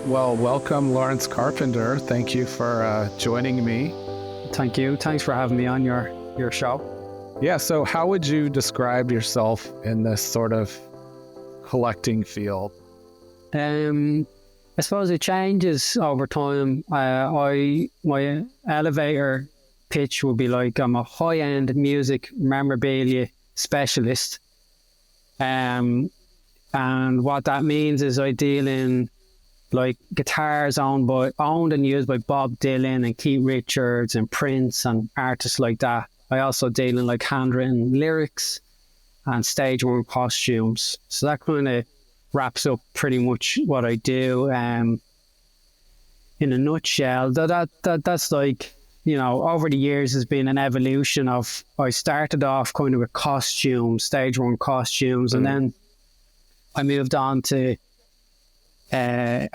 Well, welcome, Laurence Carpenter. Thank you for joining me. Thank you. Thanks for having me on your show. Yeah, so how would you describe yourself in this sort of collecting field? I suppose it changes over time. My elevator pitch would be like I'm a high-end music memorabilia specialist. And what that means is I deal in like guitars owned and used by Bob Dylan and Keith Richards and Prince and artists like that. I also deal in like handwritten lyrics and stage worn costumes. So that kind of wraps up pretty much what I do. In a nutshell, that's like, you know, over the years has been an evolution of, I started off kind of with costumes, stage worn costumes, and then I moved on to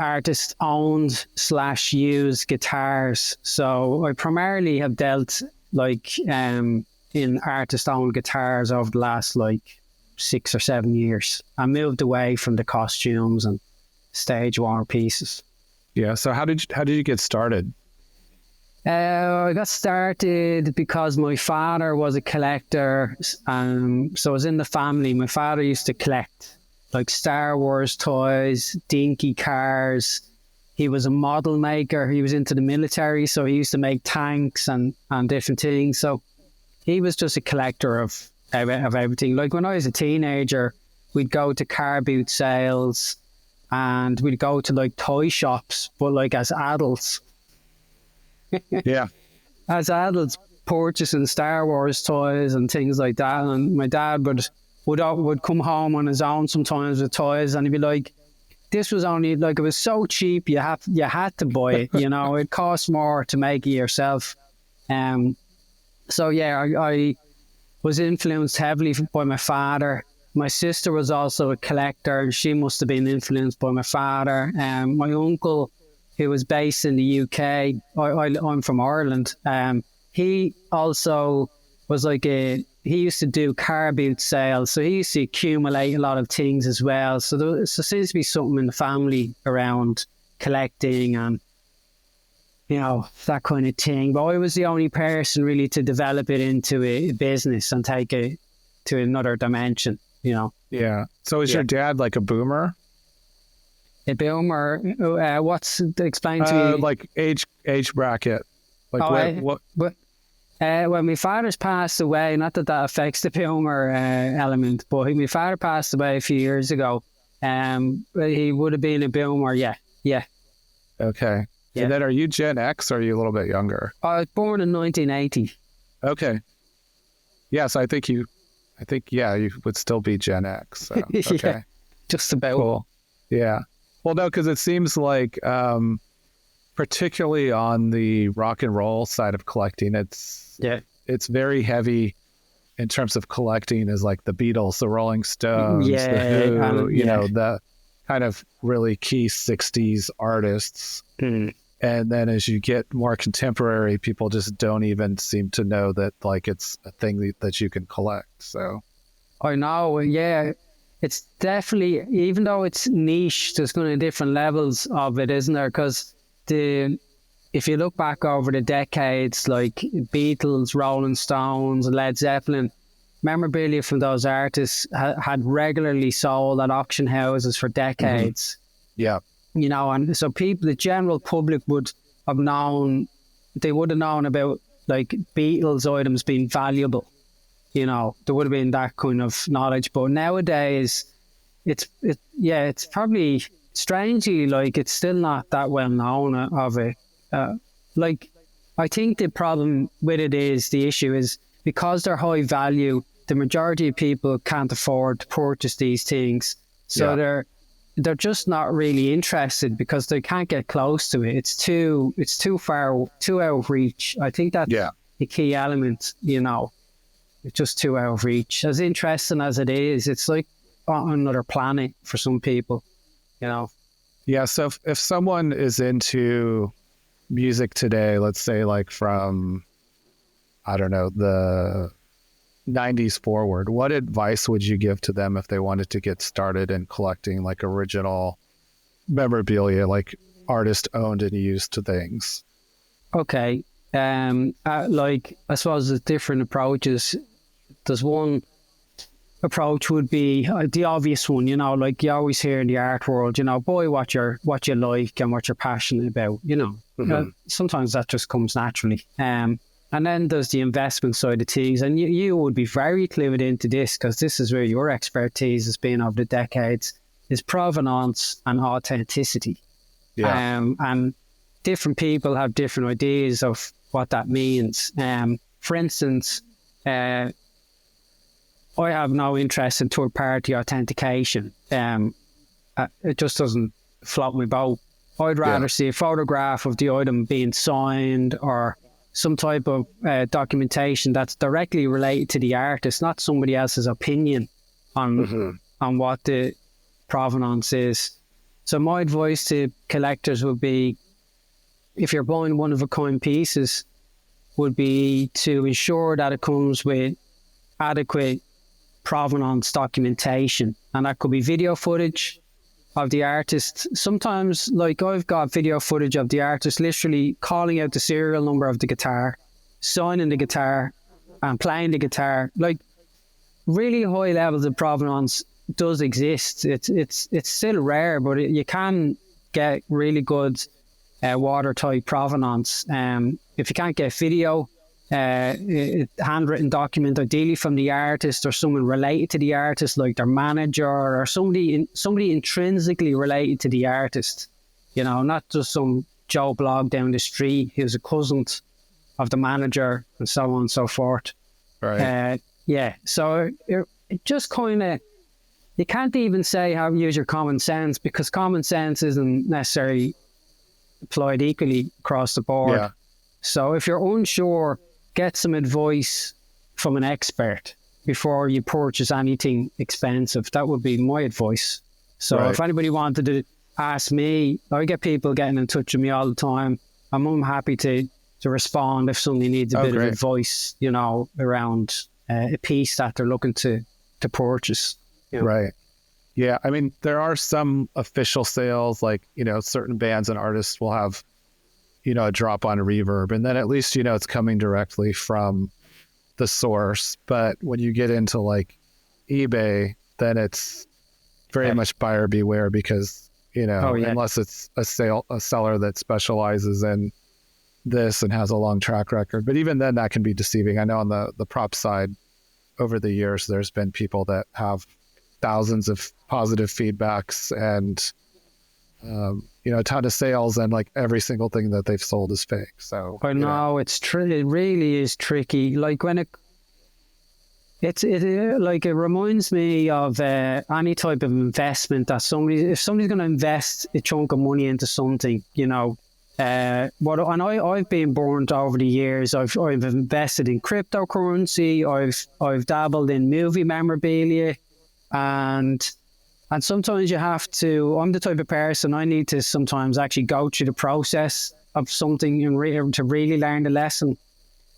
artist owned / used guitars. So I primarily have dealt like in artist owned guitars over the last like 6 or 7 years. I moved away from the costumes and stage worn pieces. Yeah. So how did you get started? I got started because my father was a collector. So it was in the family. My father used to collect like Star Wars toys, dinky cars. He was a model maker. He was into the military, so he used to make tanks and different things. So he was just a collector of everything. Like when I was a teenager, we'd go to car boot sales and we'd go to like toy shops, but like as adults. Yeah. As adults purchasing Star Wars toys and things like that. And my dad would come home on his own sometimes with toys, and he'd be like, this was only like, it was so cheap, you had to buy it, you know, it costs more to make it yourself. So yeah, I was influenced heavily by my father. My sister was also a collector, and she must have been influenced by my father. My uncle, who was based in the UK, I'm from Ireland, he also was like he used to do car boot sales, so he used to accumulate a lot of things as well. So there seems to be something in the family around collecting and, you know, that kind of thing. But I was the only person really to develop it into a business and take it to another dimension, you know. Yeah. So is your dad like a boomer? A boomer? Explain to me. Like age bracket. Like what? When my father's passed away, not that affects the boomer element, but my father passed away a few years ago. He would have been a boomer, yeah. Okay. Yeah. And then are you Gen X or are you a little bit younger? I was born in 1980. Okay. Yes, I think you would still be Gen X. So, okay. Yeah, just about. Cool. Yeah. Well, no, because it seems like, particularly on the rock and roll side of collecting, it's very heavy in terms of collecting, is like the Beatles, the Rolling Stones, the Who, you know, the kind of really key 60s artists. Mm. And then as you get more contemporary, people just don't even seem to know that like it's a thing that you can collect. So I know, yeah. It's definitely, even though it's niche, there's going to be different levels of it, isn't there? Because if you look back over the decades, like Beatles, Rolling Stones, Led Zeppelin, memorabilia from those artists had regularly sold at auction houses for decades. Mm-hmm. Yeah. You know, and so the general public would have known about like Beatles items being valuable. You know, there would have been that kind of knowledge. But nowadays, it's probably strangely like it's still not that well known of it. Like I think the problem with it is, the issue is, because they're high value, the majority of people can't afford to purchase these things. So they're just not really interested because they can't get close to it. It's too far, too out of reach. I think that's the key element, you know. It's just too out of reach. As interesting as it is, it's like on another planet for some people, you know. Yeah, so if someone is into music today, let's say like from, I don't know, the 90s forward, what advice would you give to them if they wanted to get started in collecting like original memorabilia, like artist owned and used to things? Okay. Like, I suppose there's different approaches. There's one approach would be the obvious one, you know, like you always hear in the art world, you know, buy what you like and what you're passionate about, you know. Sometimes that just comes naturally. And then there's the investment side of things, and you would be very clued into this, because this is where your expertise has been over the decades, is provenance and authenticity. And different people have different ideas of what that means. For instance, I have no interest in third-party authentication. It just doesn't float my boat. I'd rather see a photograph of the item being signed, or some type of documentation that's directly related to the artist, not somebody else's opinion on what the provenance is. So my advice to collectors would be, if you're buying one-of-a-kind pieces, would be to ensure that it comes with adequate provenance documentation. And that could be video footage of the artist. Sometimes, like, I've got video footage of the artist literally calling out the serial number of the guitar, signing the guitar, and playing the guitar. Like, really high levels of provenance does exist. It's still rare, but you can get really good watertight provenance. If you can't get video, handwritten document, ideally from the artist or someone related to the artist, like their manager or somebody intrinsically related to the artist, you know, not just some Joe Blogg down the street who's a cousin of the manager, and so on and so forth. Right. So it just kind of, you can't even say how to use your common sense, because common sense isn't necessarily applied equally across the board. Yeah. So if you're unsure, get some advice from an expert before you purchase anything expensive. That would be my advice. So if anybody wanted to ask me, I get people getting in touch with me all the time. I'm happy to respond if somebody needs a bit of advice, you know, around a piece that they're looking to purchase. You know? Right. Yeah. I mean, there are some official sales, like, you know, certain bands and artists will have, you know, a drop on Reverb, and then at least, you know, it's coming directly from the source. But when you get into like eBay, then it's very much buyer beware, because, you know, unless it's a seller that specializes in this and has a long track record. But even then, that can be deceiving. I know on the prop side, over the years, there's been people that have thousands of positive feedbacks and you know, a ton of sales, and like every single thing that they've sold is fake. So I know it's it really is tricky. Like when it reminds me of any type of investment that if somebody's going to invest a chunk of money into something, you know, and I've been burnt over the years. I've invested in cryptocurrency. I've dabbled in movie memorabilia, and sometimes you have to, I'm the type of person, I need to sometimes actually go through the process of something to really learn the lesson.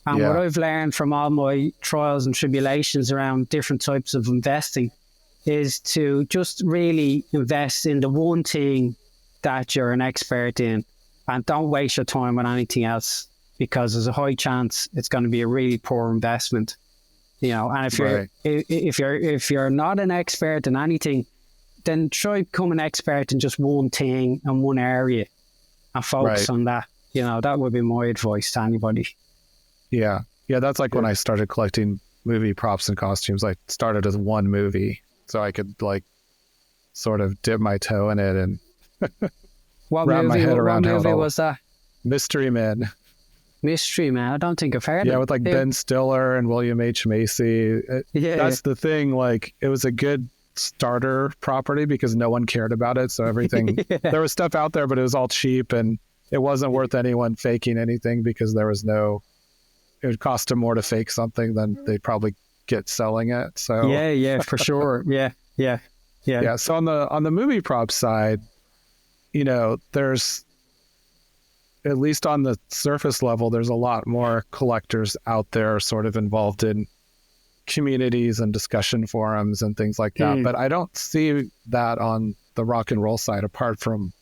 And what I've learned from all my trials and tribulations around different types of investing is to just really invest in the one thing that you're an expert in, and don't waste your time on anything else, because there's a high chance it's going to be a really poor investment. You know, and if you're not an expert in anything, then try become an expert in just one thing and one area, and focus on that. You know, that would be my advice to anybody. Yeah. That's like when I started collecting movie props and costumes. I started as one movie, so I could like sort of dip my toe in it and wrap my head around how it all was that? Mystery Men. Mystery Man. I don't think I've heard. Yeah, with like Ben Stiller and William H. Macy. That's the thing. Like, it was a good starter property because no one cared about it. So everything, there was stuff out there, but it was all cheap and it wasn't worth anyone faking anything because there was no, it would cost them more to fake something than they'd probably get selling it. So for sure. Yeah. So on the movie prop side, you know, there's, at least on the surface level, there's a lot more collectors out there sort of involved in communities and discussion forums and things like that. But I don't see that on the rock and roll side, apart from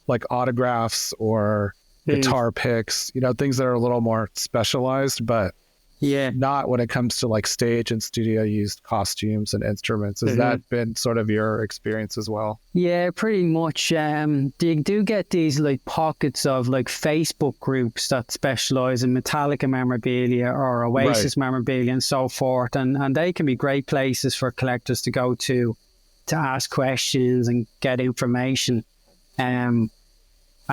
like autographs or guitar picks, you know, things that are a little more specialized, but not when it comes to like stage and studio used costumes and instruments. Has that been sort of your experience as well? Yeah, pretty much. You do get these like pockets of like Facebook groups that specialize in Metallica memorabilia or Oasis memorabilia and so forth. And they can be great places for collectors to go to ask questions and get information. And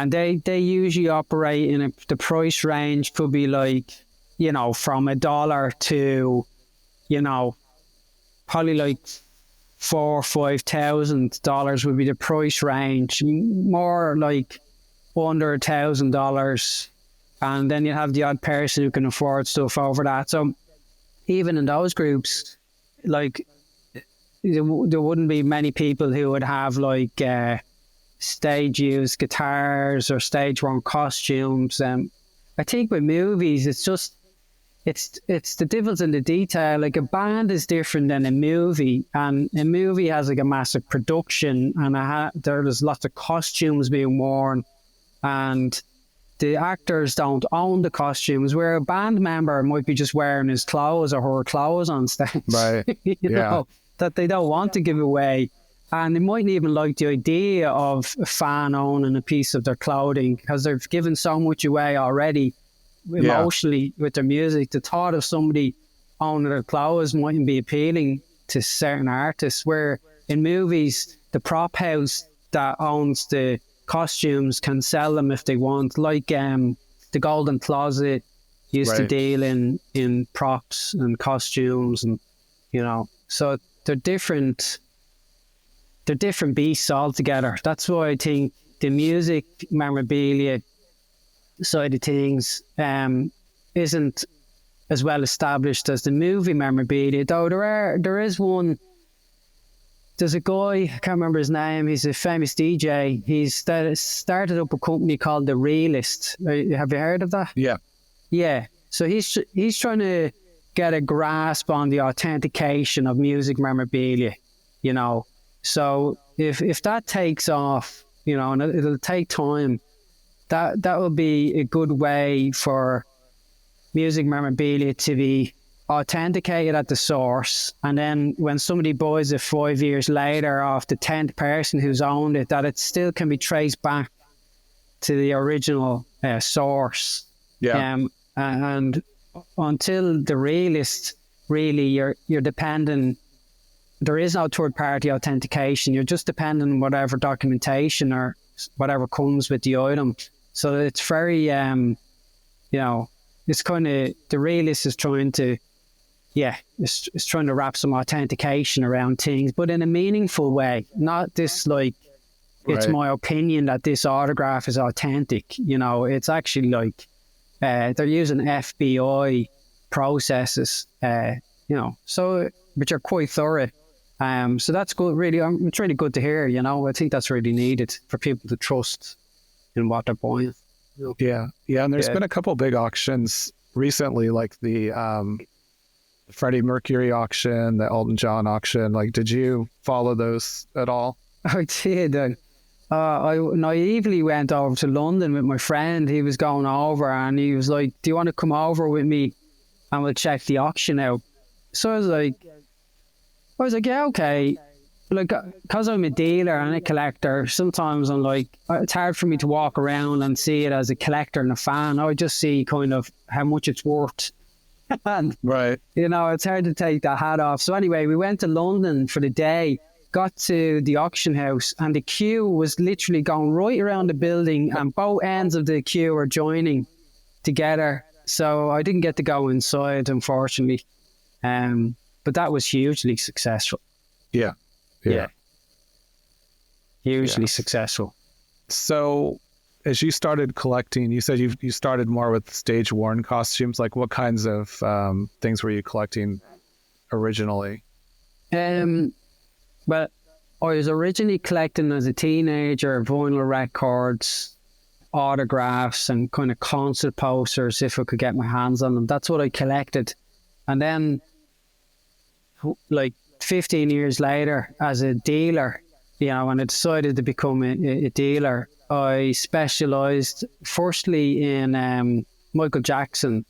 they usually operate in the price range could be like, you know, from $1 to, you know, probably like $4,000 or $5,000 would be the price range. More like under $1,000, and then you have the odd person who can afford stuff over that. So even in those groups, like there wouldn't be many people who would have like stage used guitars or stage worn costumes. I think with movies, it's just. It's the devil's in the detail. Like a band is different than a movie, and a movie has like a massive production, and there's lots of costumes being worn, and the actors don't own the costumes. Where a band member might be just wearing his clothes or her clothes on stage, right? you know, that they don't want to give away, and they mightn't even like the idea of a fan owning a piece of their clothing because they've given so much away already. Emotionally with their music, the thought of somebody owning their clothes mightn't be appealing to certain artists, where in movies the prop house that owns the costumes can sell them if they want, like the Golden Closet used to deal in props and costumes, and you know, so they're different beasts altogether. That's why I think the music memorabilia side of things isn't as well established as the movie memorabilia, though there's a guy, I can't remember his name, he's a famous DJ. He's started up a company called The Realist. Have you heard of that? Yeah, so he's trying to get a grasp on the authentication of music memorabilia, you know. So if that takes off, you know, and it'll take time, that will be a good way for music memorabilia to be authenticated at the source, and then when somebody buys it 5 years later off the 10th person who's owned it, that it still can be traced back to the original source. And until The Realist, really you're dependent. There is no third-party authentication. You're just dependent on whatever documentation or whatever comes with the item. So it's very, you know, it's kind of, The Realist is trying to, it's trying to wrap some authentication around things, but in a meaningful way. Not this like, it's my opinion that this autograph is authentic. You know, it's actually like, they're using FBI processes, you know, so, which are quite thorough. So that's good, really. It's really good to hear, you know. I think that's really needed for people to trust in what they're buying. Yeah. And there's been a couple big auctions recently, like the Freddie Mercury auction, the Elton John auction. Like, did you follow those at all? I did. I naively went over to London with my friend. He was going over and he was like, do you want to come over with me and we'll check the auction out? So I was like, yeah, okay. Like, because I'm a dealer and a collector, sometimes I'm like, it's hard for me to walk around and see it as a collector and a fan. I just see kind of how much it's worth. And, you know, it's hard to take that hat off. So anyway, we went to London for the day, got to the auction house, and the queue was literally going right around the building, and both ends of the queue were joining together. So I didn't get to go inside, unfortunately. But that was hugely successful. Yeah. Hugely successful. So as you started collecting, you said you started more with stage-worn costumes. Like, what kinds of things were you collecting originally? Well, I was originally collecting as a teenager vinyl records, autographs, and kind of concert posters if I could get my hands on them. That's what I collected. And then, like 15 years later, as a dealer, when I decided to become a dealer, I specialised firstly in Michael Jackson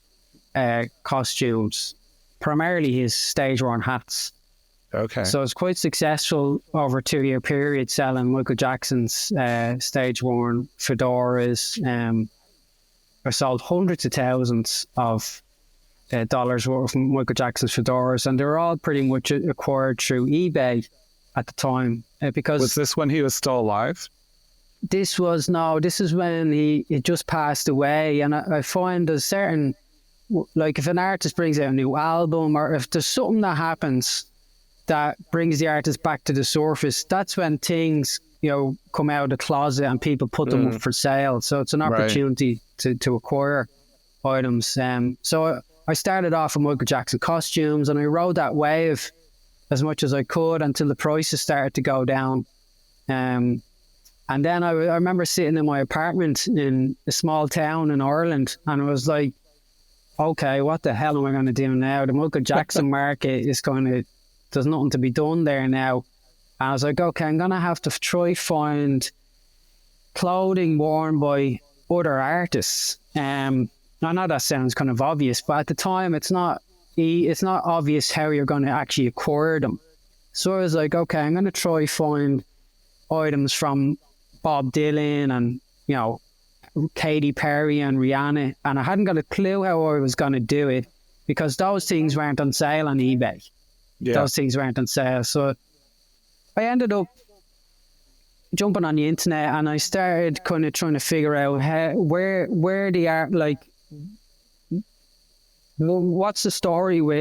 costumes, primarily his stage-worn hats. Okay. So I was quite successful over a 2-year period selling Michael Jackson's stage-worn fedoras. I sold hundreds of thousands of dollars worth of Michael Jackson's fedoras, and they were all pretty much acquired through eBay at the time. Because was this when he was still alive? This is when he just passed away. And I find there's certain, like if an artist brings out a new album, or if there's something that happens that brings the artist back to the surface, that's when things, come out of the closet and people put them up for sale. So it's an opportunity to acquire items. So I started off with Michael Jackson costumes, and I rode that wave as much as I could until the prices started to go down. And then I remember sitting in my apartment in a small town in Ireland, and I was like, okay, what the hell am I going to do now? The Michael Jackson market is there's nothing to be done there now. And I was like, okay, I'm going to have to try find clothing worn by other artists. I know that sounds kind of obvious, but at the time, it's not obvious how you're going to actually acquire them. So I was like, okay, I'm going to try find items from Bob Dylan and, Katy Perry and Rihanna. And I hadn't got a clue how I was going to do it because those things weren't on sale on eBay. Yeah. Those things weren't on sale. So I ended up jumping on the internet, and I started kind of trying to figure out where the art, like, what's the story with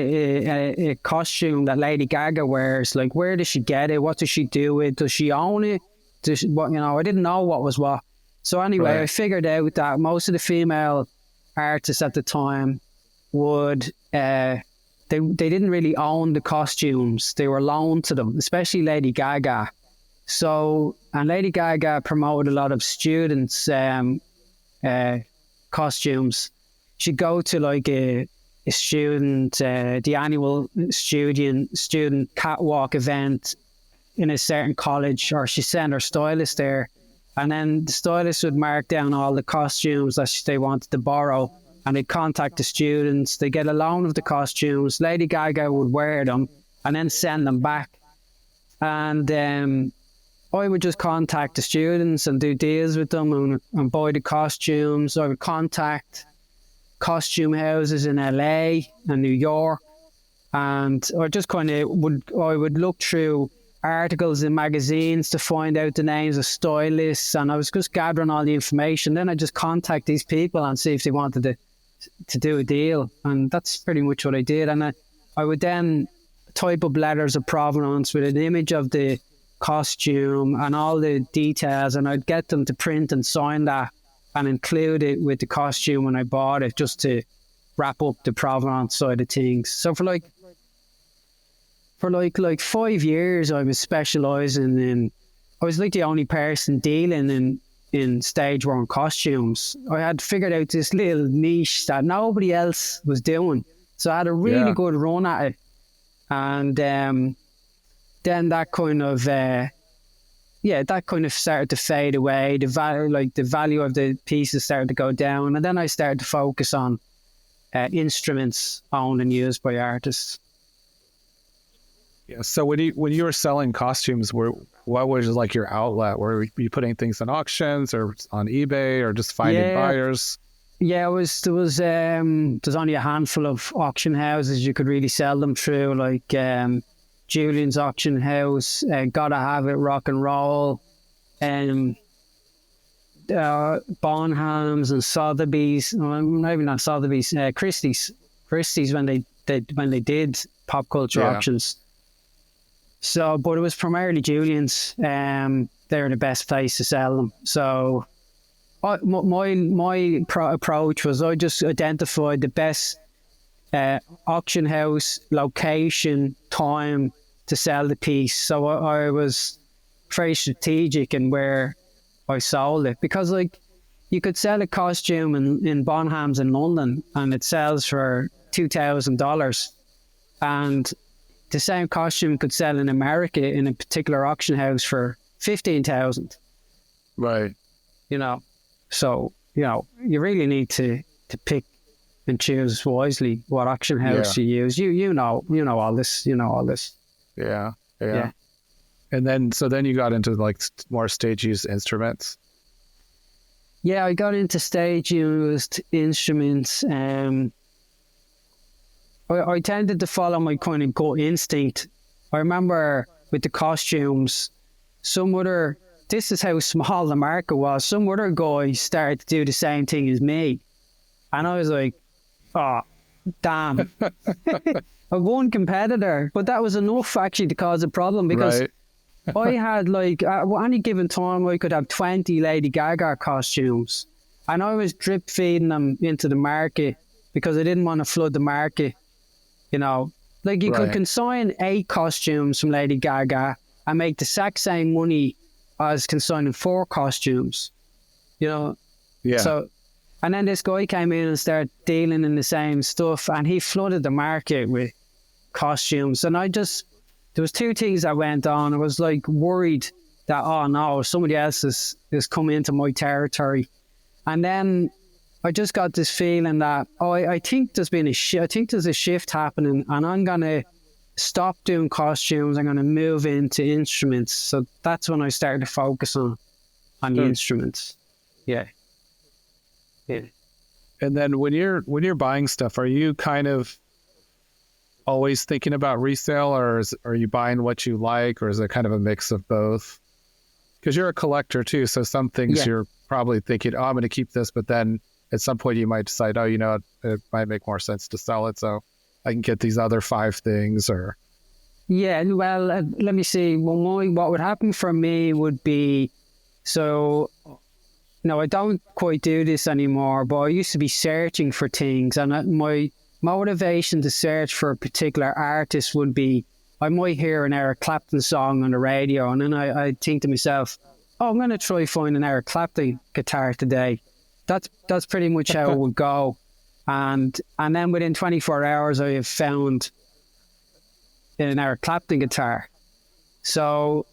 a costume that Lady Gaga wears? Like, where does she get it? What does she do with it? Does she own it? I didn't know what was what. So anyway, I figured out that most of the female artists at the time would, they didn't really own the costumes. They were loaned to them, especially Lady Gaga. So, and Lady Gaga promoted a lot of students' costumes. She'd go to like a student, the annual student catwalk event in a certain college, or she sent her stylist there, and then the stylist would mark down all the costumes that they wanted to borrow, and they'd contact the students. They get a loan of the costumes. Lady Gaga would wear them and then send them back, and I would just contact the students and do deals with them and buy the costumes. I would contact costume houses in LA and New York, and I just would look through articles in magazines to find out the names of stylists, and I was just gathering all the information. Then I just contact these people and see if they wanted to do a deal, and that's pretty much what I did. And I would then type up letters of provenance with an image of the costume and all the details, and I'd get them to print and sign that and include it with the costume when I bought it, just to wrap up the provenance side of things. So for like 5 years, I was specialising in, I was like the only person dealing in stage-worn costumes. I had figured out this little niche that nobody else was doing. So I had a really good run at it. And then that kind of started to fade away. The value of the pieces started to go down, and then I started to focus on instruments owned and used by artists. Yeah. So when you were selling costumes, what was like your outlet? Were you putting things on auctions or on eBay or just finding buyers? Yeah, there's only a handful of auction houses you could really sell them through, like Julian's Auction House, Gotta Have It, Rock and Roll, Bonhams and Sotheby's, maybe not Sotheby's, Christie's when they did pop culture auctions. So, but it was primarily Julian's. They're the best place to sell them. So, my approach was I just identified the best auction house, location, time to sell the piece. So I was very strategic in where I sold it, because like you could sell a costume in Bonhams in London and it sells for $2,000, and the same costume could sell in America in a particular auction house for $15,000. Right. You know, so you really need to pick and choose wisely what auction house you use. You know all this. Yeah. And then you got into like more stage used instruments. Yeah, I got into stage used instruments. I tended to follow my kind of gut instinct. I remember with the costumes, this is how small the market was. Some other guy started to do the same thing as me. And I was like, oh, damn. I one competitor, but that was enough actually to cause a problem, because I had like, at any given time, I could have 20 Lady Gaga costumes. And I was drip feeding them into the market because I didn't want to flood the market. You know, like you could consign 8 costumes from Lady Gaga and make the exact same money as consigning 4 costumes, you know? Yeah. So, and then this guy came in and started dealing in the same stuff, and he flooded the market with costumes. And there was 2 things that went on. I was like worried that, oh no, somebody else is coming into my territory. And then I just got this feeling that, I think there's been I think there's a shift happening, and I'm going to stop doing costumes. I'm going to move into instruments. So that's when I started to focus on the instruments. Yeah. And then when you're buying stuff, are you kind of always thinking about resale, or are you buying what you like, or is it kind of a mix of both? Because you're a collector too, so some things you're probably thinking, I'm going to keep this, but then at some point you might decide, it might make more sense to sell it, so I can get these other 5 things. Or well, let me see. Well, what would happen for me would be, so no, I don't quite do this anymore, but I used to be searching for things, and my motivation to search for a particular artist would be, I might hear an Eric Clapton song on the radio, and then I think to myself, I'm going to try find an Eric Clapton guitar today. That's pretty much how it would go. And then within 24 hours, I have found an Eric Clapton guitar. So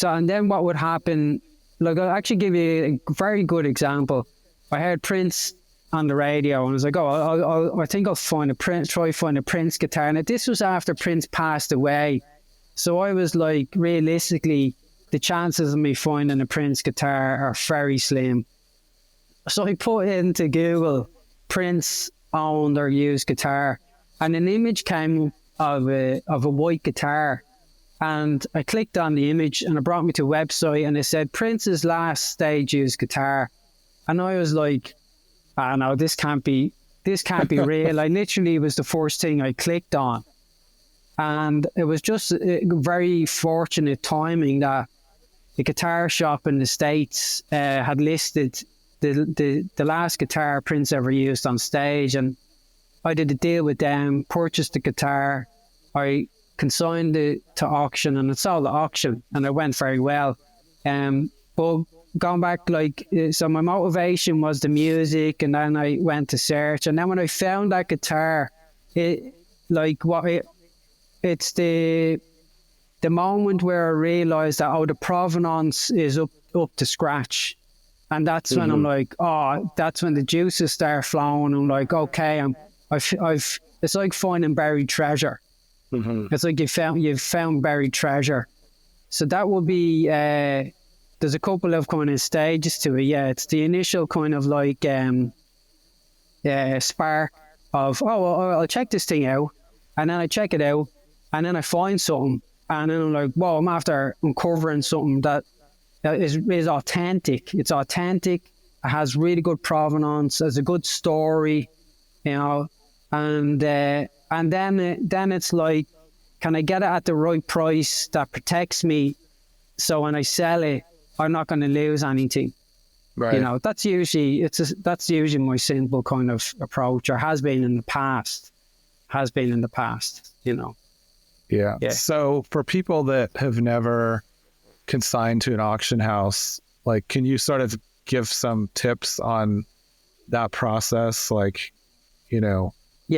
and then what would happen, like I'll actually give you a very good example. I heard Prince on the radio, and I was like, I think I'll try find a Prince guitar. And this was after Prince passed away. So I was like, realistically, the chances of me finding a Prince guitar are very slim. So I put into Google, Prince owned or used guitar, and an image came of a white guitar. And I clicked on the image, and it brought me to a website, and it said Prince's last stage used guitar. And I was like, no, this can't be real. I literally, it was the first thing I clicked on. And it was just a very fortunate timing that the guitar shop in the States had listed the last guitar Prince ever used on stage. And I did a deal with them, purchased the guitar. I consigned it to auction, and it sold at auction, and it went very well. But going back, so my motivation was the music, and then I went to search. And then when I found that guitar, it's the moment where I realised that, the provenance is up to scratch. And that's when I'm like, that's when the juices start flowing. I'm like, okay, it's like finding buried treasure. Mm-hmm. It's like you've found buried treasure. So that will be, there's a couple of kind of stages to it. Yeah, it's the initial kind of like spark of, I'll check this thing out. And then I check it out, and then I find something. And then I'm like, I'm after uncovering something that is authentic. It's authentic. It has really good provenance. Has a good story, you know, and then it's like, can I get it at the right price that protects me? So when I sell it, I'm not going to lose anything. Right. You know, that's usually my simple kind of approach, or has been in the past. You know. Yeah. So for people that have never consigned to an auction house, like, can you sort of give some tips on that process? Like, you know,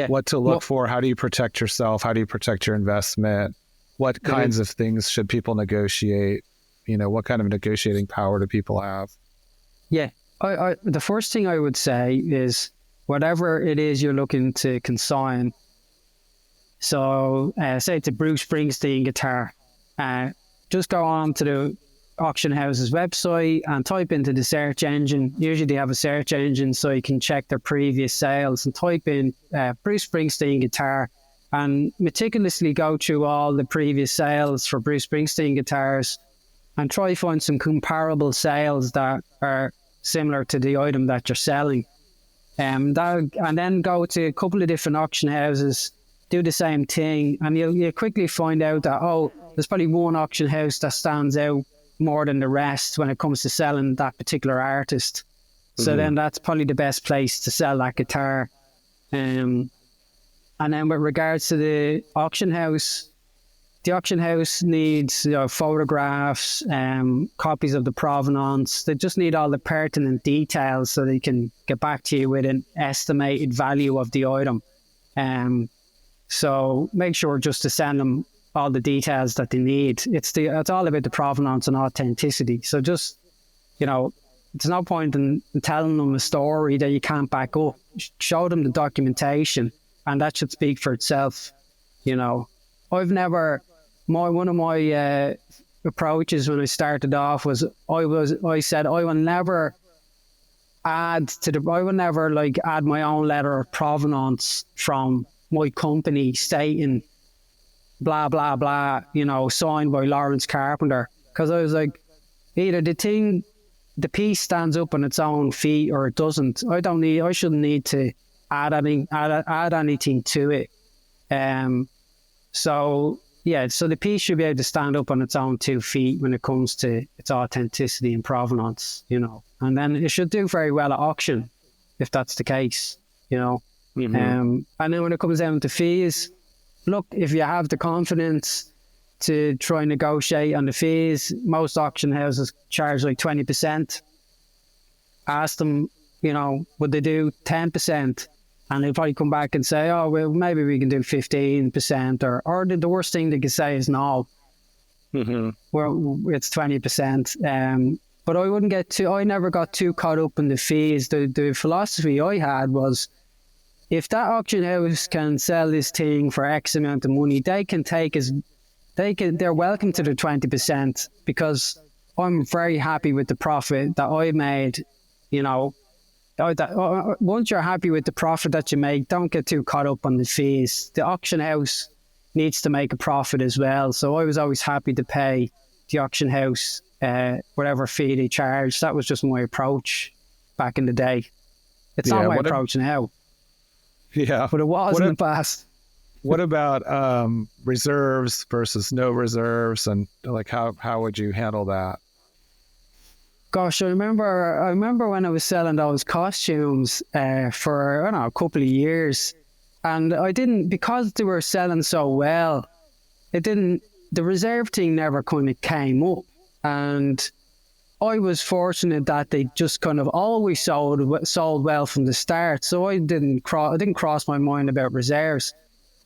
what to look for? How do you protect yourself? How do you protect your investment? What kinds of things should people negotiate? You know, what kind of negotiating power do people have? Yeah. The first thing I would say is, whatever it is you're looking to consign, so say it's a Bruce Springsteen guitar, just go on to the auction house's website and type into the search engine. Usually they have a search engine so you can check their previous sales, and type in Bruce Springsteen guitar and meticulously go through all the previous sales for Bruce Springsteen guitars and try to find some comparable sales that are similar to the item that you're selling. And then go to a couple of different auction houses, do the same thing, and you'll quickly find out that, there's probably one auction house that stands out more than the rest when it comes to selling that particular artist. So then that's probably the best place to sell that guitar. And then with regards to the auction house needs photographs, copies of the provenance. They just need all the pertinent details so they can get back to you with an estimated value of the item. So make sure just to send them all the details that they need. It's all about the provenance and authenticity. So just, there's no point in telling them a story that you can't back up. Show them the documentation, and that should speak for itself. One of my approaches when I started off was I said I will never add my own letter of provenance from my company stating blah blah blah, signed by Laurence Carpenter, because I was like, either the piece stands up on its own feet or it doesn't. I shouldn't need to add anything to it. So the piece should be able to stand up on its own 2 feet when it comes to its authenticity and provenance, and then it should do very well at auction if that's the case, And then when it comes down to fees, look, if you have the confidence to try and negotiate on the fees, most auction houses charge like 20%. Ask them, would they do 10%? And they'll probably come back and say, well, maybe we can do 15%, or the worst thing they could say is no. Well, it's 20%. But I never got too caught up in the fees. The philosophy I had was, if that auction house can sell this thing for X amount of money, they're welcome to the 20%, because I'm very happy with the profit that I made. Once you're happy with the profit that you make, don't get too caught up on the fees. The auction house needs to make a profit as well. So I was always happy to pay the auction house whatever fee they charge. That was just my approach back in the day. It's not my approach now. Yeah. But it was in the past. What about reserves versus no reserves, and how would you handle that? Gosh, I remember when I was selling those costumes for a couple of years, and I didn't, because they were selling so well, the reserve thing never kind of came up, and I was fortunate that they just kind of always sold well from the start, so I didn't cross my mind about reserves.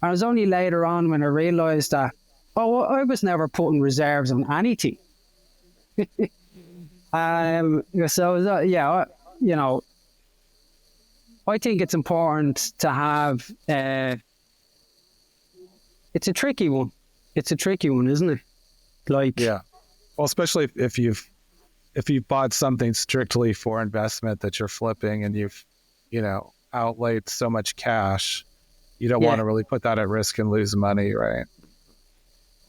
And it was only later on when I realised that I was never putting reserves on anything. I think it's important to have. It's a tricky one. Isn't it? Yeah. Well, especially if you've bought something strictly for investment that you're flipping, and you've outlaid so much cash, you don't want to really put that at risk and lose money, right?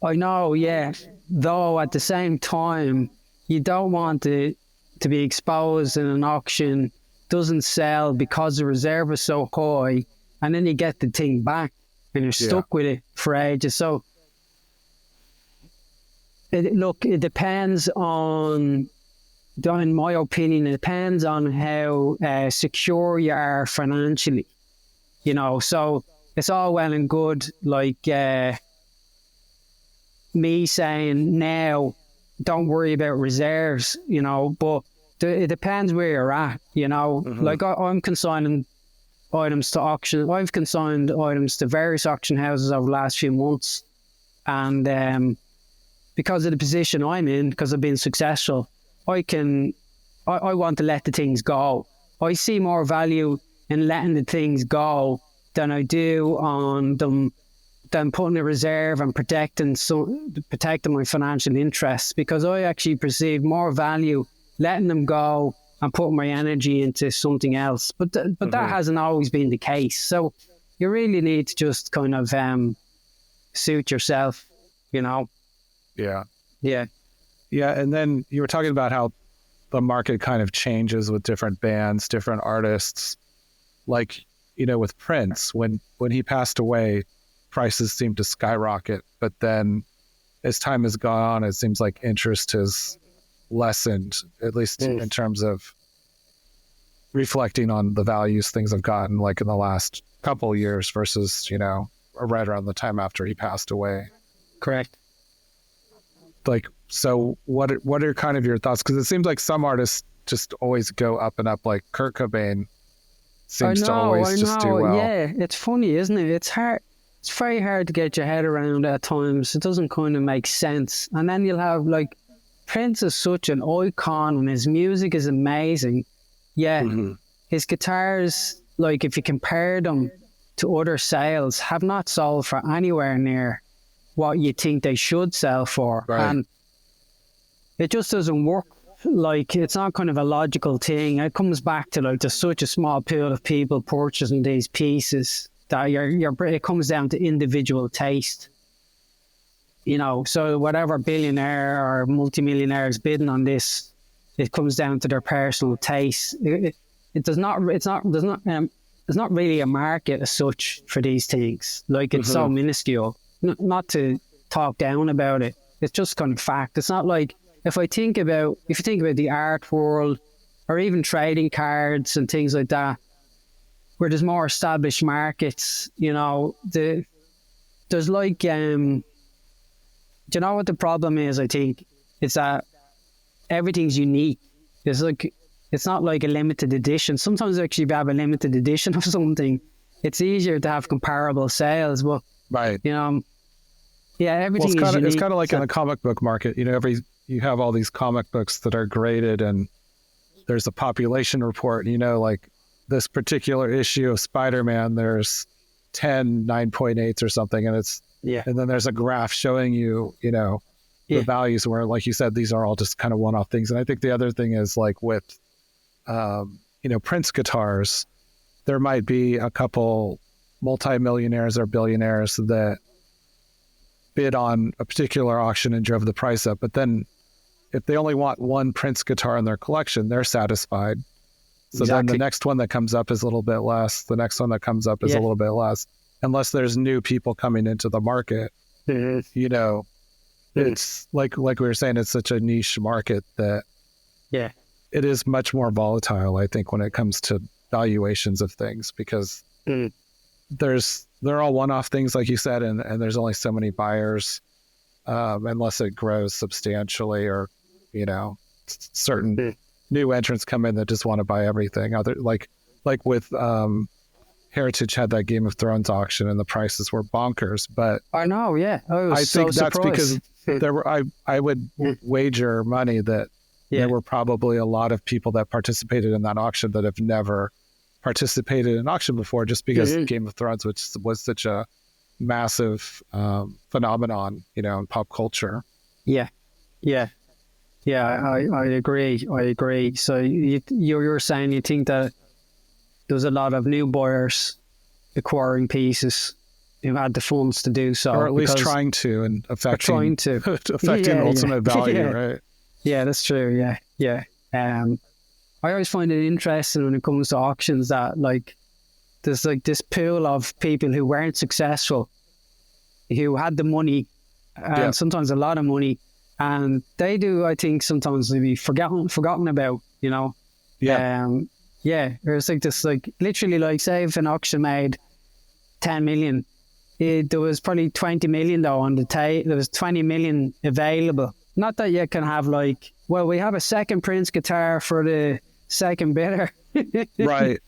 I know, yeah. Though at the same time, you don't want it to be exposed in an auction, doesn't sell because the reserve is so high, and then you get the thing back and you're stuck with it for ages. So, it depends on, in my opinion, it depends on how secure you are financially, you know. So it's all well and good, like me saying now, don't worry about reserves, you know, but it depends where you're at, you know. Like I'm consigning items to auction. I've consigned items to various auction houses over the last few months, and because of the position I'm in, because I've been successful, I want to let the things go. I see more value in letting the things go than I do on them, than putting a reserve and protecting my financial interests, because I actually perceive more value letting them go and putting my energy into something else. But that hasn't always been the case. So you really need to just kind of suit yourself, you know. Yeah. Yeah. Yeah. And then you were talking about how the market kind of changes with different bands, different artists. Like, you know, with Prince, when he passed away, prices seemed to skyrocket. But then as time has gone on, it seems like interest has lessened, at least in terms of reflecting on the values things have gotten, like in the last couple of years versus, you know, right around the time after he passed away. Correct. Like, so what are kind of your thoughts? Because it seems like some artists just always go up and up, like Kurt Cobain seems to always just do well. Yeah, it's funny, isn't it? It's hard. It's very hard to get your head around at times. It doesn't kind of make sense. And then you'll have, like, Prince is such an icon and his music is amazing. Yeah, his guitars, like, if you compare them to other sales, have not sold for anywhere near what you think they should sell for. Right. And it just doesn't work. Like, it's not kind of a logical thing. It comes back to, like, there's such a small pool of people purchasing these pieces that it comes down to individual taste. You know, so whatever billionaire or multimillionaire is bidding on this, it comes down to their personal taste. There's not really a market as such for these things. Like, it's so minuscule. Not to talk down about it. It's just kind of fact. It's not like, if you think about the art world, or even trading cards and things like that, where there's more established markets, you know, there's like, do you know what the problem is? I think it's that everything's unique. It's not like a limited edition. Sometimes actually, if you have a limited edition of something, it's easier to have comparable sales. But right, you know, yeah, everything is unique. It's kind of like in the comic book market. You know, you have all these comic books that are graded, and there's a population report. You know, like this particular issue of Spider-Man, there's 10 9.8s or something, and and then there's a graph showing you, you know, the values where, like you said, these are all just kind of one-off things. And I think the other thing is, like, with you know, Prince guitars, there might be a couple multimillionaires or billionaires that bid on a particular auction and drove the price up. But then if they only want one Prince guitar in their collection, they're satisfied. So then the next one that comes up is a little bit less. The next one that comes up is a little bit less. Unless there's new people coming into the market, you know, it's like we were saying, it's such a niche market that it is much more volatile, I think, when it comes to valuations of things, because they're all one-off things, like you said, and there's only so many buyers, unless it grows substantially, or, you know, certain new entrants come in that just want to buy everything. Like with Heritage had that Game of Thrones auction, and the prices were bonkers. But I know, I think that's because there were. I would wager money that there were probably a lot of people that participated in that auction that have never participated in an auction before, just because Game of Thrones, which was such a massive phenomenon, you know, in pop culture. I agree. So you're saying you think that there's a lot of new buyers acquiring pieces who had the funds to do so, or at least trying to, and affecting ultimate value, right? Yeah, that's true. Yeah, yeah. I always find it interesting when it comes to auctions that like there's like this pool of people who weren't successful, who had the money, and sometimes a lot of money, and they do, I think, sometimes be forgotten about, you know. There's like this, like literally, like say if an auction made 10 million, there was probably 20 million though on the table. There was 20 million available. Not that you can have like, well, we have a second Prince guitar for the second bidder. Right.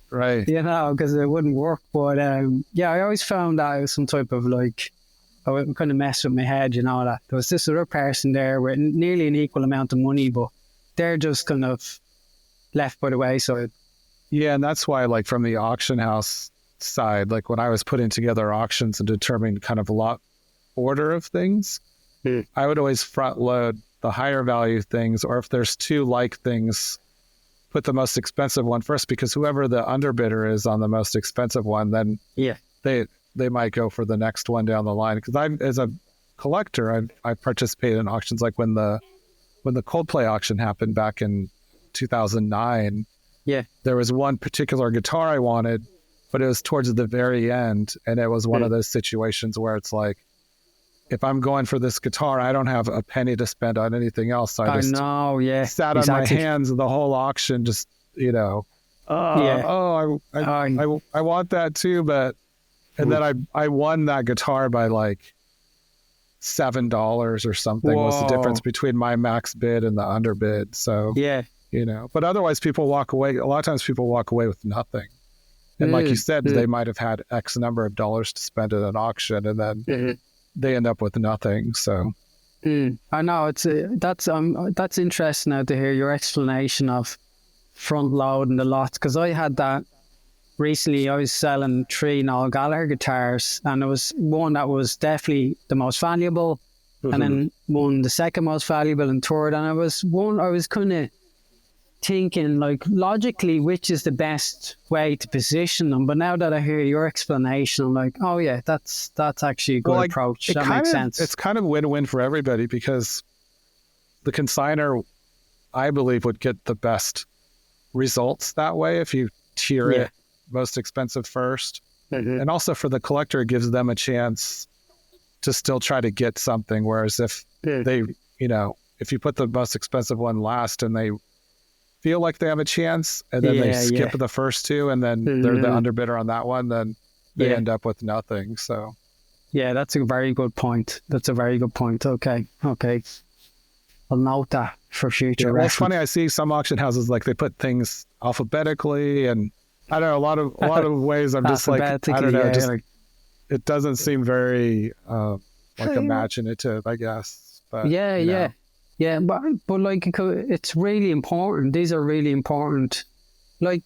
You know, because it wouldn't work. But I always found that it was some type of like, I would kind of mess with my head, you know, that there was this other person there with nearly an equal amount of money, but they're just kind of left by the wayside. Yeah, and that's why, like, from the auction house side, like when I was putting together auctions and determining kind of lot order of things, I would always front load the higher value things, or if there's two like things, put the most expensive one first, because whoever the underbidder is on the most expensive one, then they might go for the next one down the line. Because I, as a collector, I participated in auctions like when the Coldplay auction happened back in 2009. Yeah, there was one particular guitar I wanted, but it was towards the very end, and it was one of those situations where it's like, if I'm going for this guitar, I don't have a penny to spend on anything else. So I just sat on my hands the whole auction, just, you know, I want that too, but and then I won that guitar by like $7 or something. Was the difference between my max bid and the underbid. So you know, but otherwise people walk away. A lot of times people walk away with nothing. And like you said, they might have had X number of dollars to spend at an auction, and then they end up with nothing. So I know that's interesting now to hear your explanation of front loading the lots, because I had that recently. I was selling 3 Noel Gallagher guitars, and there was one that was definitely the most valuable, and then one the second most valuable, and third. And I was kind of thinking, like, logically, which is the best way to position them. But now that I hear your explanation, I'm like, oh yeah, that's actually a good approach. That makes sense. It's kind of win-win for everybody, because the consignor, I believe, would get the best results that way if you tier it most expensive first. And also for the collector, it gives them a chance to still try to get something. Whereas if they, you know, if you put the most expensive one last and they feel like they have a chance, and then they skip the first two, and then they're the underbidder on that one, then they end up with nothing. So yeah, that's a very good point. Okay, I'll note that for future reference. Well, it's funny, I see some auction houses, like, they put things alphabetically, and I don't know, a lot of ways I'm just like, I don't know, it doesn't seem very like imaginative, I guess. But yeah, but like, it's really important. These are really important. Like,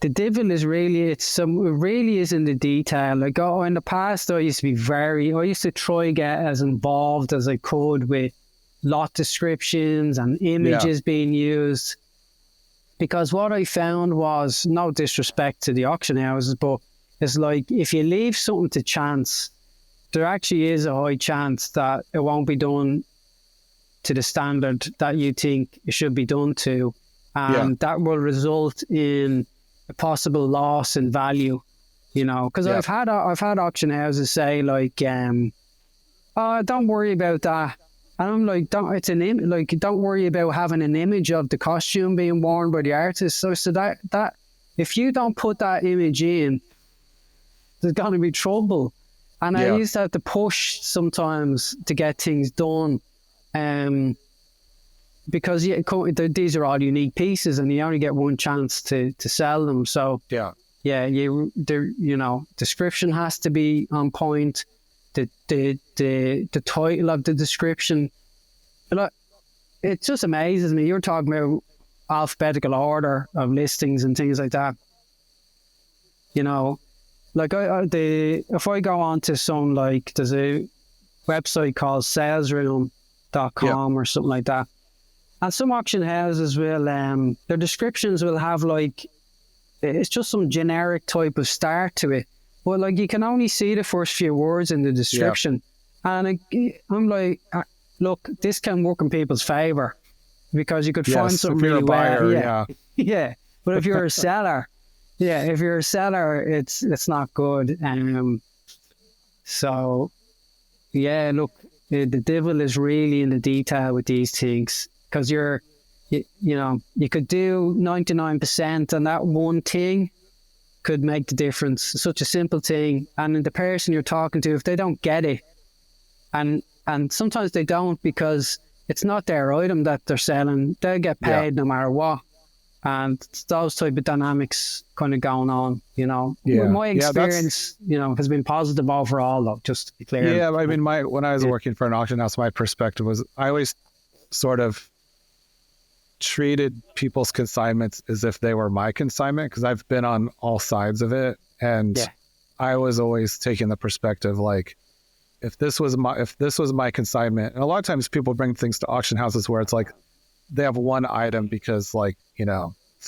the devil is really, it really is in the detail. Like, in the past, I used to try get as involved as I could with lot descriptions and images being used. Because what I found was, no disrespect to the auction houses, but it's like, if you leave something to chance, there actually is a high chance that it won't be done to the standard that you think it should be done to. And that will result in a possible loss in value, you know, because I've had auction houses say like, oh, don't worry about that. And I'm like, don't worry about having an image of the costume being worn by the artist. So that if you don't put that image in, there's going to be trouble. And I used to have to push sometimes to get things done, because these are all unique pieces, and you only get one chance to sell them. So you know, description has to be on point. The title of the description, look, it just amazes me. You're talking about alphabetical order of listings and things like that. You know, like if I go on to some, like, there's a website called salesroom.com or something like that, and some auction houses will their descriptions will have, like, it's just some generic type of start to it, but like, you can only see the first few words in the description, and I'm like, look, this can work in people's favor because you could find something if you're really a buyer, well. Yeah. But if you're a seller, it's not good. So, yeah, look, the devil is really in the detail with these things, because you could do 99%, and that one thing could make the difference. Such a simple thing, and the person you're talking to, if they don't get it, and sometimes they don't because it's not their item that they're selling, they'll get paid no matter what. And it's those type of dynamics kind of going on, My experience, has been positive overall, though, just to be clear. Yeah, I mean, when I was working for an auction house, my perspective was I always sort of treated people's consignments as if they were my consignment, because I've been on all sides of it. And I was always taking the perspective, like, if this was my consignment, and a lot of times people bring things to auction houses where it's like they have one item because, like,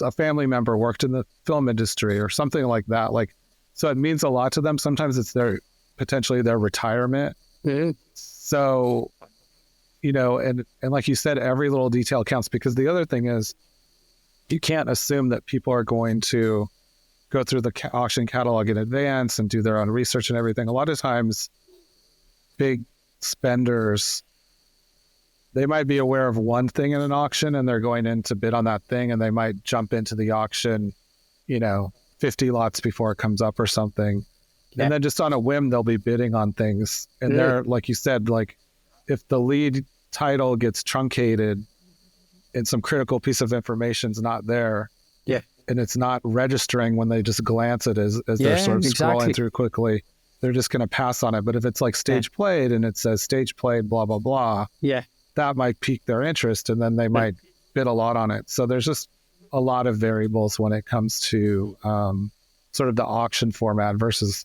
a family member worked in the film industry or something like that. Like, so it means a lot to them. Sometimes it's potentially their retirement. Mm-hmm. So, and like you said, every little detail counts, because the other thing is you can't assume that people are going to go through the auction catalog in advance and do their own research and everything. A lot of times big spenders, they might be aware of one thing in an auction and they're going in to bid on that thing, and they might jump into the auction, 50 lots before it comes up or something. Yeah. And then just on a whim, they'll be bidding on things. And they're, like you said, like, if the lead title gets truncated and some critical piece of information's not there, and it's not registering when they just glance at it as they're sort of scrolling through quickly, they're just going to pass on it. But if it's like stage played and it says stage played, blah, blah, blah, that might pique their interest, and then they might bid a lot on it. So there's just a lot of variables when it comes to sort of the auction format versus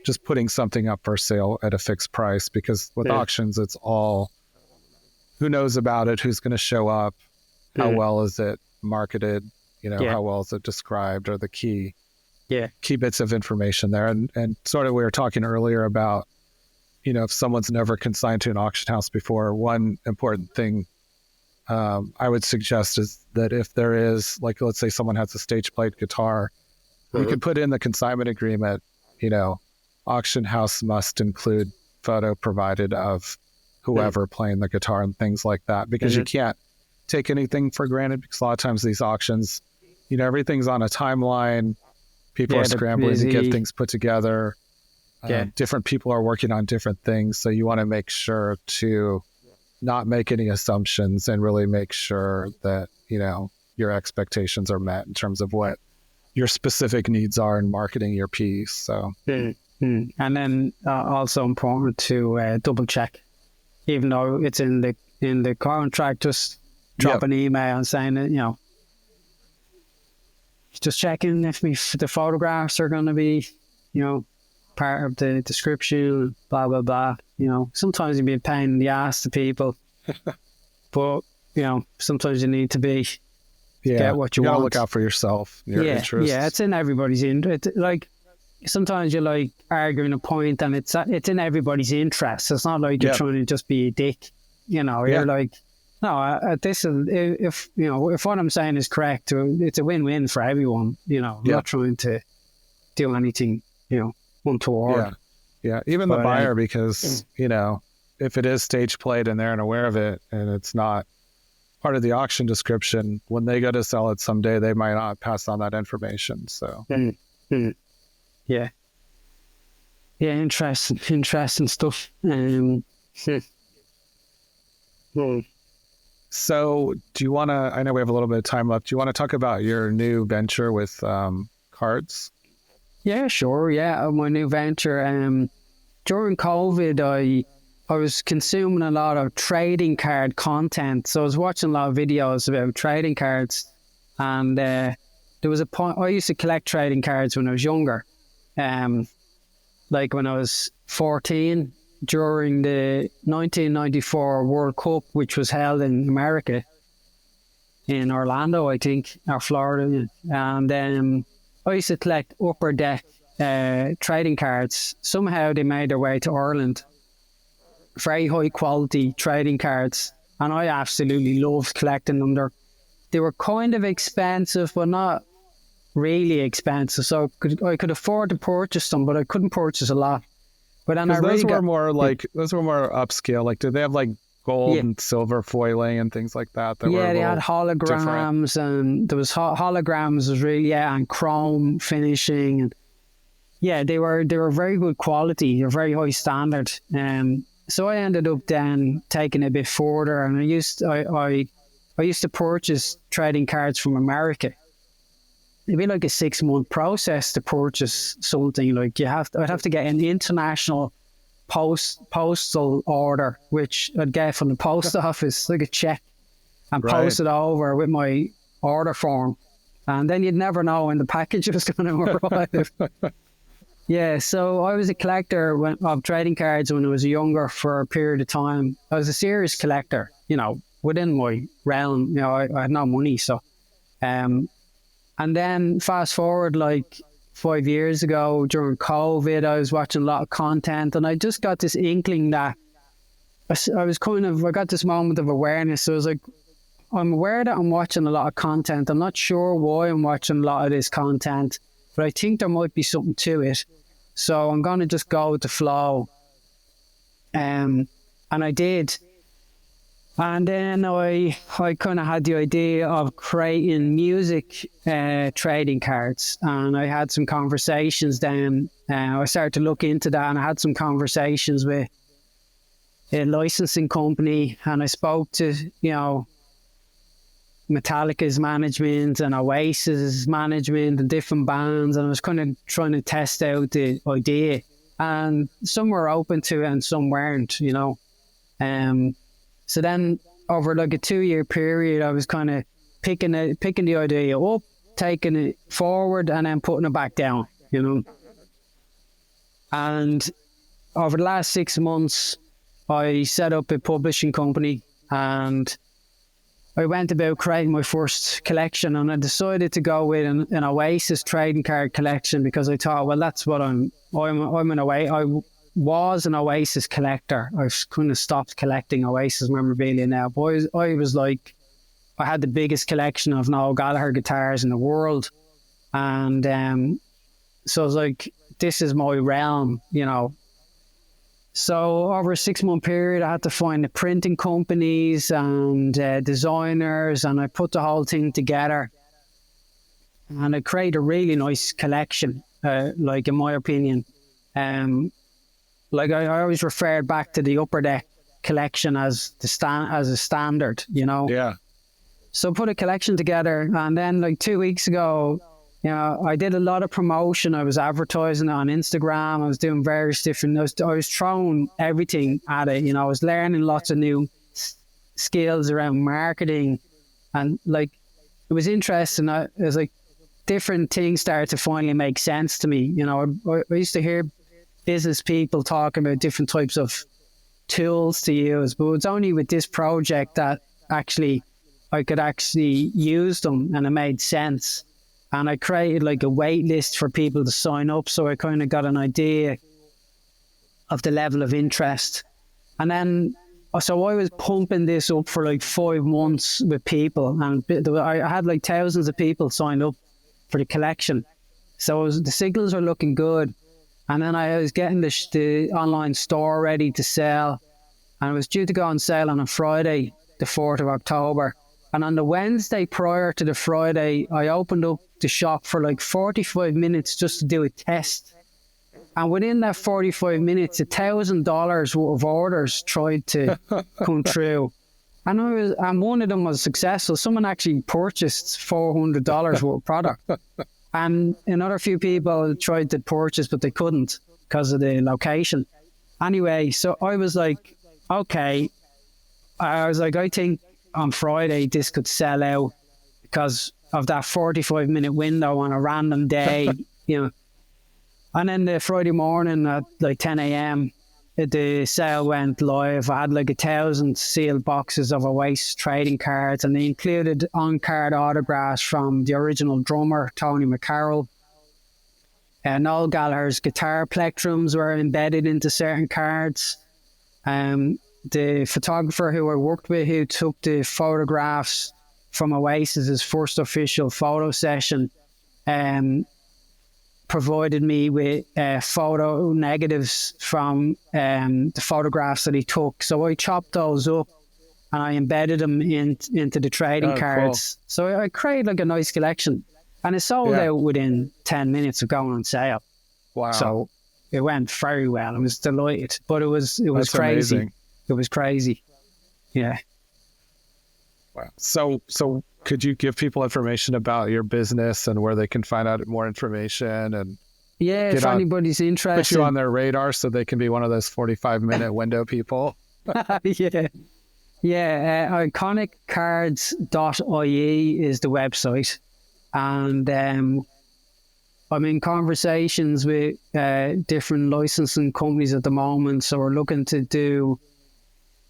just putting something up for sale at a fixed price. Because with auctions, it's all who knows about it, who's going to show up, how well is it marketed, how well is it described, or the key bits of information there. And sort of, we were talking earlier about, if someone's never consigned to an auction house before, one important thing I would suggest is that if there is, like, let's say someone has a stage played guitar, you could put in the consignment agreement, auction house must include photo provided of whoever playing the guitar and things like that, because you can't take anything for granted, because a lot of times these auctions, everything's on a timeline. People are scrambling to get things put together. Different people are working on different things. So you want to make sure to not make any assumptions and really make sure that, your expectations are met in terms of what your specific needs are in marketing your piece. So, and then also important to double check, even though it's in the contract, just drop an email and saying that, just checking if the photographs are going to be, part of the description, blah, blah, blah. Sometimes you'd be a pain in the ass to people, but, sometimes you need to get what you want. You gotta look out for yourself, your interests. Yeah, it's in everybody's interest. Like, sometimes you're like arguing a point and it's in everybody's interest. It's not like you're trying to just be a dick, you're like, no, this is, if what I'm saying is correct, it's a win-win for everyone, I'm not trying to do anything, untoward. Yeah, even the buyer, because, if it is stage played and they're unaware of it and it's not part of the auction description, when they go to sell it someday, they might not pass on that information. So, yeah, interesting stuff. So do you want to, I know we have a little bit of time left, do you want to talk about your new venture with cards? Yeah, sure. Yeah, my new venture. During COVID, I was consuming a lot of trading card content. So I was watching a lot of videos about trading cards. And there was a point, I used to collect trading cards when I was younger. Like when I was 14, during the 1994 World Cup, which was held in America, in Orlando, I think, or Florida. And then I used to collect upper deck trading cards. Somehow they made their way to Ireland very high quality trading cards, and I absolutely loved collecting them. They were kind of expensive, but not really expensive. So I could afford to purchase them, but I couldn't purchase a lot. But then those were more upscale. Like, did they have like gold and silver foiling and things like that? They had holograms, and there was holograms was really and chrome finishing, and they were very good quality. They're very high standard. So I ended up then taking it a bit further, and I used to purchase trading cards from America. It'd be like a 6-month process to purchase something. Like I'd have to get an international postal order, which I'd get from the post office, like a check, and post it over with my order form. And then you'd never know when the package was going to arrive. So I was a collector of trading cards when I was younger for a period of time. I was a serious collector, within my realm. I had no money, so. And then fast forward like 5 years ago during COVID, I was watching a lot of content, and I just got this inkling that I got this moment of awareness. So I was like, I'm aware that I'm watching a lot of content. I'm not sure why I'm watching a lot of this content, but I think there might be something to it. So I'm going to just go with the flow. And I did. And then I kind of had the idea of creating music trading cards. And I had some conversations then. I started to look into that, and I had some conversations with a licensing company. And I spoke to, Metallica's management and Oasis management and different bands. And I was kind of trying to test out the idea. And some were open to it and some weren't, So then over like a 2-year period, I was kind of picking the idea up, taking it forward, and then putting it back down, And over the last 6 months, I set up a publishing company, and I went about creating my first collection, and I decided to go with an Oasis trading card collection because I thought, well, that's what I was an Oasis collector. I've kind of stopped collecting Oasis memorabilia now. But I was like, I had the biggest collection of Noel Gallagher guitars in the world. And so I was like, this is my realm, So over a 6-month period, I had to find the printing companies and designers, and I put the whole thing together. And I created a really nice collection, in my opinion. I always referred back to the Upper Deck collection as a standard, Yeah. So I put a collection together, and then 2 weeks ago, I did a lot of promotion. I was advertising on Instagram. I was doing various different. I was throwing everything at it. I was learning lots of new skills around marketing, and it was interesting. It was different things started to finally make sense to me. I used to hear business people talking about different types of tools to use, but it's only with this project that I could actually use them, and it made sense. And I created a wait list for people to sign up, so I kind of got an idea of the level of interest. And then, so I was pumping this up for 5 months with people, and I had thousands of people signed up for the collection. So the signals are looking good. And then I was getting the online store ready to sell, and it was due to go on sale on a Friday, the 4th of October. And on the Wednesday prior to the Friday, I opened up the shop for 45 minutes just to do a test. And within that 45 minutes, $1,000 worth of orders tried to come through. And one of them was successful. Someone actually purchased $400 worth of product. And another few people tried to purchase, but they couldn't because of the location. Anyway, so I was like, okay. I think on Friday this could sell out because of that 45-minute window on a random day, And then the Friday morning at 10 a.m., the sale went live. I had 1,000 sealed boxes of Oasis trading cards, and they included on-card autographs from the original drummer, Tony McCarroll. Noel Gallagher's guitar plectrums were embedded into certain cards. The photographer who I worked with, who took the photographs from Oasis's first official photo session, provided me with photo negatives from the photographs that he took. So I chopped those up and I embedded them into the trading cards. Cool. So I created like a nice collection, and it sold out within 10 minutes of going on sale. Wow. So it went very well. I was delighted, but it was That's crazy. Amazing. It was crazy. Yeah. Wow. So could you give people information about your business and where they can find out more information? And if anybody's interested, put you on their radar so they can be one of those 45-minute window people. IconicCards.ie is the website. And I'm in conversations with different licensing companies at the moment. So we're looking to do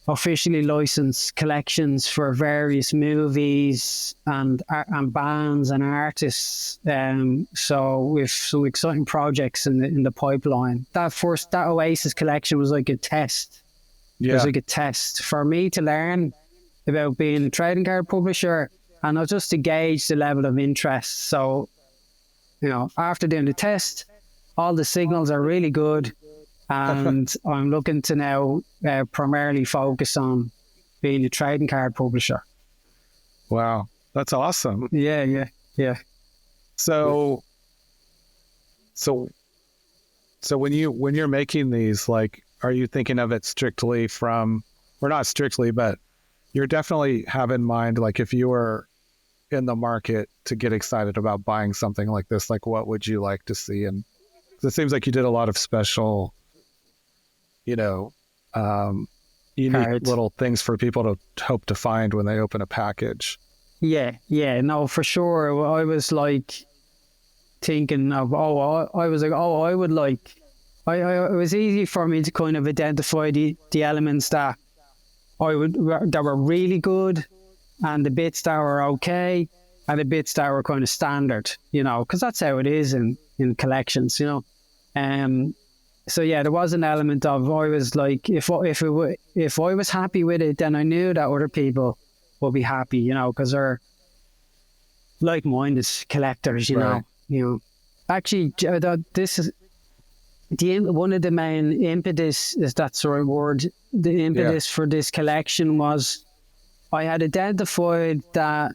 officially licensed collections for various movies and bands and artists. So with some exciting projects in the pipeline. That Oasis collection was like a test. Yeah. It was like a test for me to learn about being a trading card publisher, and not just to gauge the level of interest. So, after doing the test, all the signals are really good. And I'm looking to now primarily focus on being a trading card publisher. Wow, that's awesome. Yeah. So when you're making these, like, are you thinking of it strictly from, or not strictly, but you're definitely have in mind, like, if you were in the market to get excited about buying something like this, like, what would you like to see? And it seems like you did a lot of special, unique little things for people to hope to find when they open a package. Yeah, no, for sure. I was like thinking of, it was easy for me to kind of identify the elements that were really good, and the bits that were okay, and the bits that were kind of standard, because that's how it is in collections, So there was an element of, I was like, if I was happy with it, then I knew that other people would be happy, because they're like-minded collectors, right. Actually, this is one of the main impetus, is that's the right word. The impetus for this collection was, I had identified that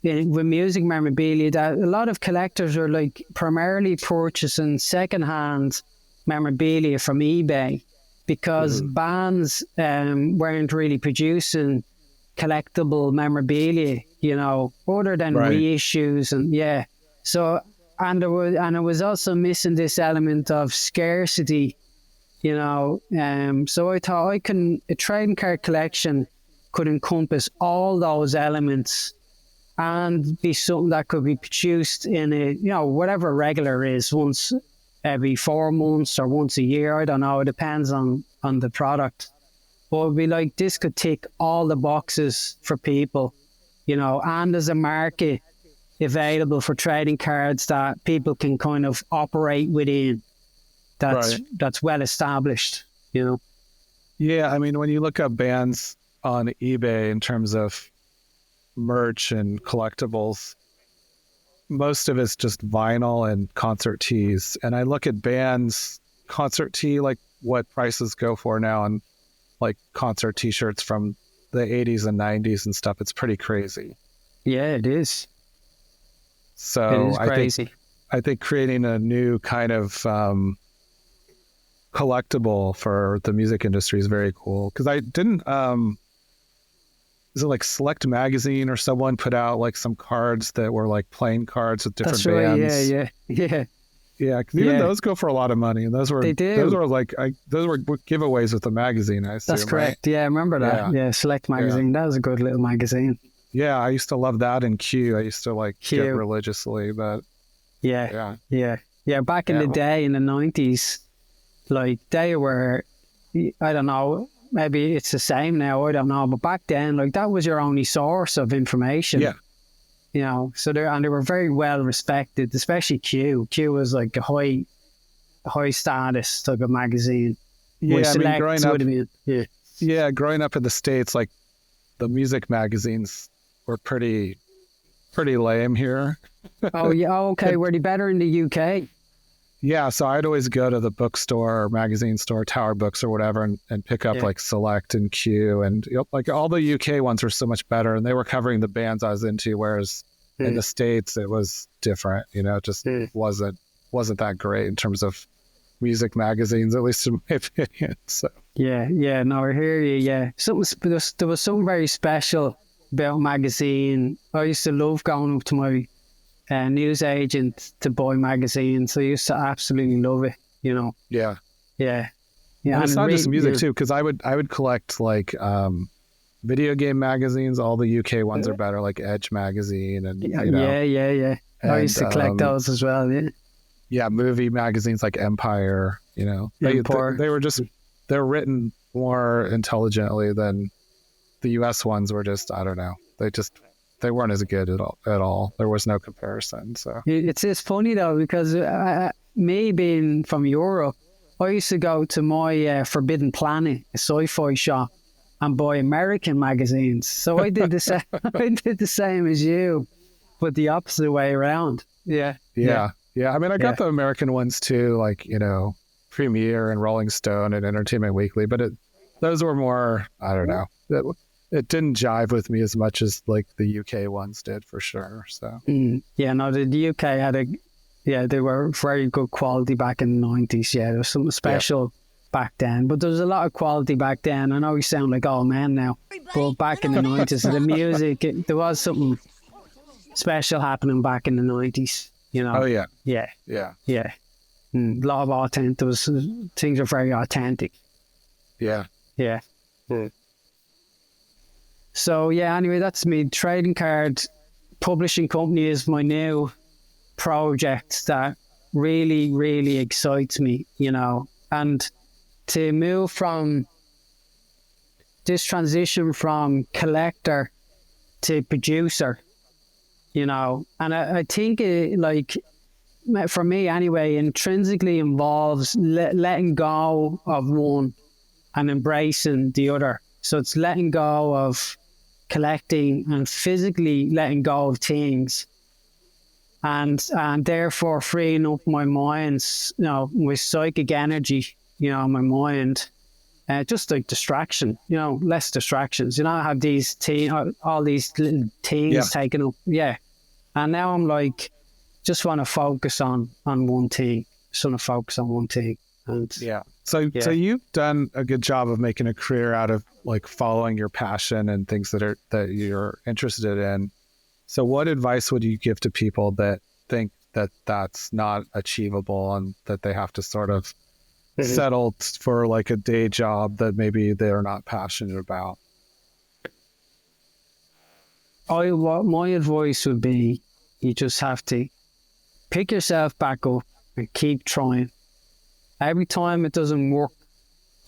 with music memorabilia, that a lot of collectors are like primarily purchasing secondhand memorabilia from eBay, because bands weren't really producing collectible memorabilia, other than reissues and So and it was also missing this element of scarcity, So I thought a trading card collection could encompass all those elements and be something that could be produced in whatever regular is, once every 4 months or once a year. I don't know. It depends on the product. But it'd be like, this could tick all the boxes for people, and there's a market available for trading cards that people can kind of operate within. That's well established, Yeah, I mean, when you look up bands on eBay in terms of merch and collectibles, most of it's just vinyl and concert tees. And I look at bands, concert tee, like what prices go for now, and like concert t-shirts from the 80s and 90s and stuff. It's pretty crazy. Yeah, it is. So it is crazy. I think creating a new kind of collectible for the music industry is very cool. Because I didn't... is it like Select Magazine or someone put out like some cards that were like playing cards with different bands? Yeah, because even those go for a lot of money, and those were giveaways with the magazine, I assume. That's correct. Right? Yeah, I remember that. Yeah, Select Magazine. That was a good little magazine. Yeah, I used to love that, and Q. I used to like get religiously, but back in the day in the 90s, like they were, I don't know, maybe it's the same now, I don't know, but back then, like, that was your only source of information. Yeah. So they were very well respected, especially Q. Q was like a high status type of magazine. Yeah, I mean, growing up in the States, like the music magazines were pretty lame here. Oh yeah, okay. Were they better in the UK? Yeah, so I'd always go to the bookstore or magazine store, Tower Books or whatever, and pick up like Select and Q, and like all the UK ones were so much better, and they were covering the bands I was into, whereas in the States it was different. It just wasn't that great in terms of music magazines, at least in my opinion. So no, I hear you. Yeah, there was something very special about magazine. I used to love going up to my news agent to buy magazines. I used to absolutely love it. Yeah. And it's not just music too, because I would collect like video game magazines. All the UK ones are better, like Edge magazine, and And, I used to collect those as well. Yeah, movie magazines like Empire. They were written more intelligently than the US ones were. Just, I don't know. They weren't as good at all. There was no comparison. So it's funny though, because me being from Europe, I used to go to my Forbidden Planet, a sci-fi shop, and buy American magazines. So I did the same. I did the same as you, but the opposite way around. Yeah. I mean, I got the American ones too, like Premiere and Rolling Stone and Entertainment Weekly, but those were more, I don't know. It didn't jive with me as much as like the UK ones did, for sure. So the UK had they were very good quality back in the 90s. Yeah, there was something special back then, but there was a lot of quality back then. I know we sound like old men now, but back in the 90s, the music, there was something special happening back in the 90s. Oh yeah. A lot of authentic. Things are very authentic. Yeah. So anyway, that's me. Trading card publishing company is my new project that really, really excites me, and to move from this transition from collector to producer, and I think it, for me anyway, intrinsically involves letting go of one and embracing the other. So it's letting go of collecting and physically letting go of things, and therefore freeing up my mind, with psychic energy, my mind, just like distraction, less distractions. I have these all these little things taken up, and now I'm like, just want to focus on one thing. Just want to focus on one thing. And so you've done a good job of making a career out of like following your passion and things that you're interested in. So what advice would you give to people that think that that's not achievable and that they have to sort of settle for like a day job that maybe they're not passionate about? My advice would be, you just have to pick yourself back up and keep trying. Every time it doesn't work,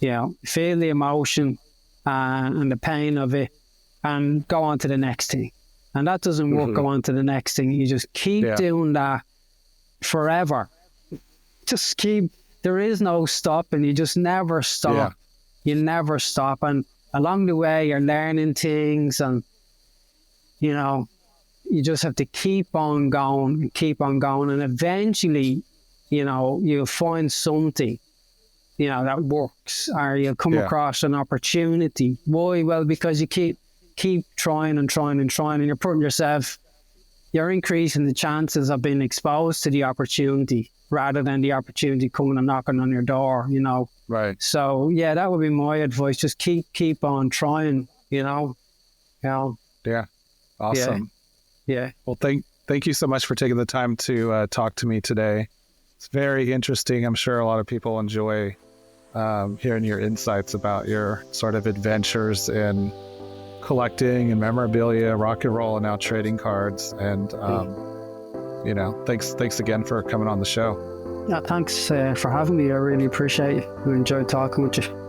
feel the emotion and the pain of it, and go on to the next thing. And that doesn't work, go on to the next thing. You just keep doing that forever. Just keep, there is no stopping. You just never stop. You never stop. And along the way, you're learning things, and, you just have to keep on going. And eventually, you'll find something, that works, or you'll come across an opportunity. Why? Well, because you keep trying and trying and trying, and you're increasing the chances of being exposed to the opportunity rather than the opportunity coming and knocking on your door, Right. So, that would be my advice. Just keep on trying, Yeah. Awesome. Yeah. Well, thank you so much for taking the time to talk to me today. It's very interesting. I'm sure a lot of people enjoy hearing your insights about your sort of adventures in collecting and memorabilia, rock and roll, and now trading cards. And, thanks again for coming on the show. Thanks for having me. I really appreciate it. I enjoyed talking with you.